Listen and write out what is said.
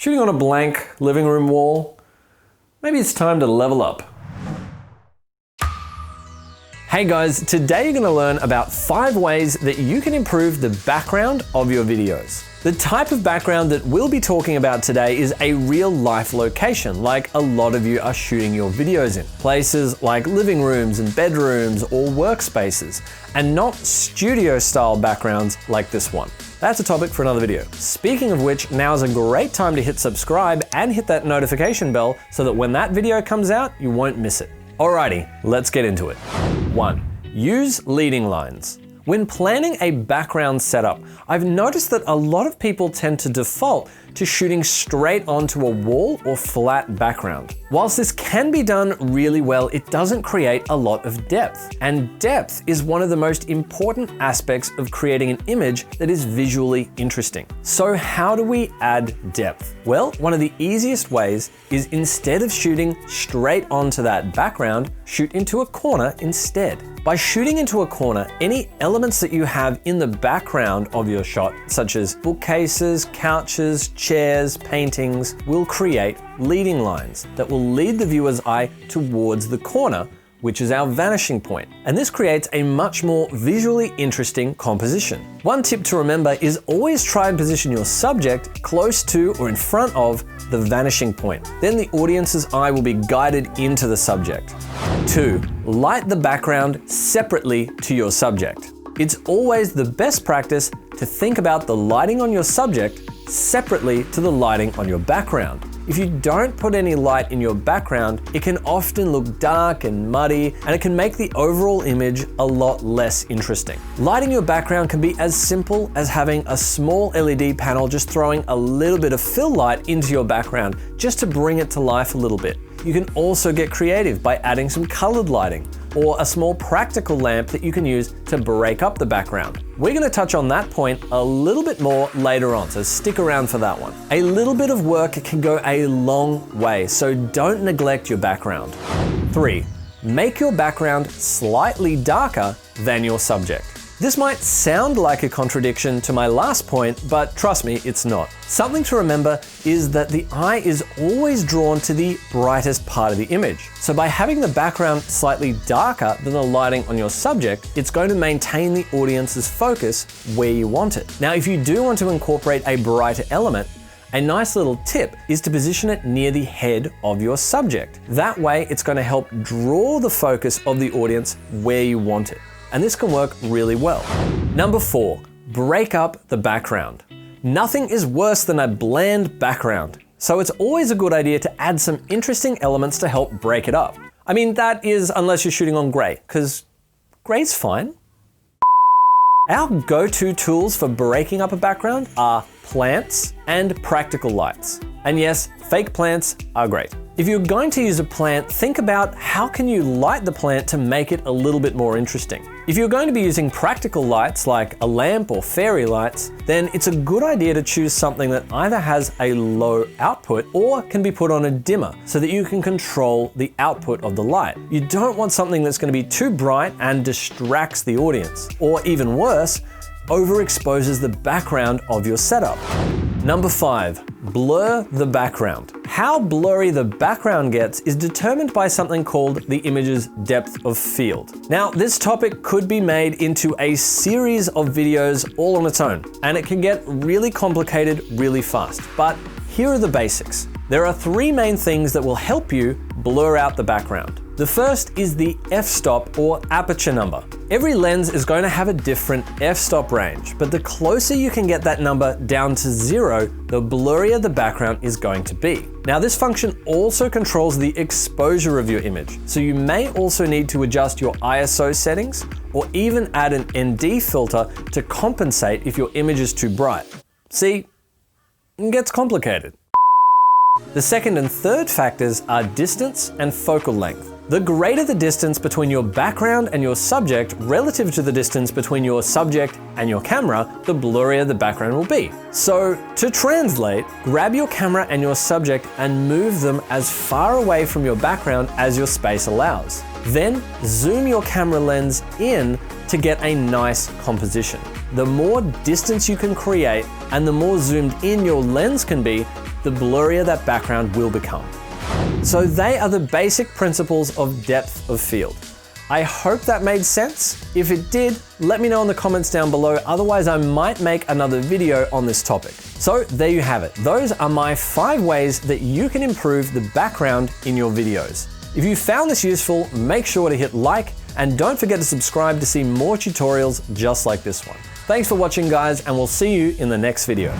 Shooting on a blank living room wall? Maybe it's time to level up. Hey guys, today you're going to learn about 5 ways that you can improve the background of your videos. The type of background that we'll be talking about today is a real life location, like a lot of you are shooting your videos in. Places like living rooms and bedrooms or workspaces, and not studio style backgrounds like this one. That's a topic for another video. Speaking of which, now is a great time to hit subscribe and hit that notification bell so that when that video comes out, you won't miss it. Alrighty, let's get into it. 1. Use leading lines. When planning a background setup, I've noticed that a lot of people tend to default to shooting straight onto a wall or flat background. Whilst this can be done really well, it doesn't create a lot of depth. And depth is one of the most important aspects of creating an image that is visually interesting. So how do we add depth? Well, one of the easiest ways is instead of shooting straight onto that background, shoot into a corner instead. By shooting into a corner, any elements that you have in the background of your shot, such as bookcases, couches, chairs, paintings, will create leading lines that will lead the viewer's eye towards the corner, which is our vanishing point. And this creates a much more visually interesting composition. One tip to remember is always try and position your subject close to or in front of the vanishing point. Then the audience's eye will be guided into the subject. 2. Light the background separately to your subject. It's always the best practice to think about the lighting on your subject separately to the lighting on your background. If you don't put any light in your background, it can often look dark and muddy, and it can make the overall image a lot less interesting. Lighting your background can be as simple as having a small LED panel just throwing a little bit of fill light into your background just to bring it to life a little bit. You can also get creative by adding some colored lighting or a small practical lamp that you can use to break up the background. We're going to touch on that point a little bit more later on, so stick around for that one. A little bit of work can go a long way, so don't neglect your background. 3. Make your background slightly darker than your subject. This might sound like a contradiction to my last point, but trust me, it's not. Something to remember is that the eye is always drawn to the brightest part of the image. So by having the background slightly darker than the lighting on your subject, it's going to maintain the audience's focus where you want it. Now, if you do want to incorporate a brighter element, a nice little tip is to position it near the head of your subject. That way, it's going to help draw the focus of the audience where you want it. And this can work really well. Number 4, break up the background. Nothing is worse than a bland background, so it's always a good idea to add some interesting elements to help break it up. I mean, that is unless you're shooting on gray, because gray's fine. Our go-to tools for breaking up a background are plants and practical lights. And yes, fake plants are great. If you're going to use a plant, think about how can you light the plant to make it a little bit more interesting. If you're going to be using practical lights like a lamp or fairy lights, then it's a good idea to choose something that either has a low output or can be put on a dimmer so that you can control the output of the light. You don't want something that's going to be too bright and distracts the audience, or even worse, overexposes the background of your setup. Number 5, blur the background. How blurry the background gets is determined by something called the image's depth of field. Now, this topic could be made into a series of videos all on its own, and it can get really complicated really fast. But here are the basics. There are 3 main things that will help you blur out the background. The first is the f-stop or aperture number. Every lens is going to have a different f-stop range, but the closer you can get that number down to 0, the blurrier the background is going to be. Now, this function also controls the exposure of your image, so you may also need to adjust your ISO settings or even add an ND filter to compensate if your image is too bright. See, it gets complicated. The second and third factors are distance and focal length. The greater the distance between your background and your subject relative to the distance between your subject and your camera, the blurrier the background will be. So to translate, grab your camera and your subject and move them as far away from your background as your space allows. Then zoom your camera lens in to get a nice composition. The more distance you can create and the more zoomed in your lens can be, the blurrier that background will become. So they are the basic principles of depth of field. I hope that made sense. If it did, let me know in the comments down below, otherwise I might make another video on this topic. So there you have it. Those are my 5 ways that you can improve the background in your videos. If you found this useful, make sure to hit like and don't forget to subscribe to see more tutorials just like this one. Thanks for watching guys, and we'll see you in the next video.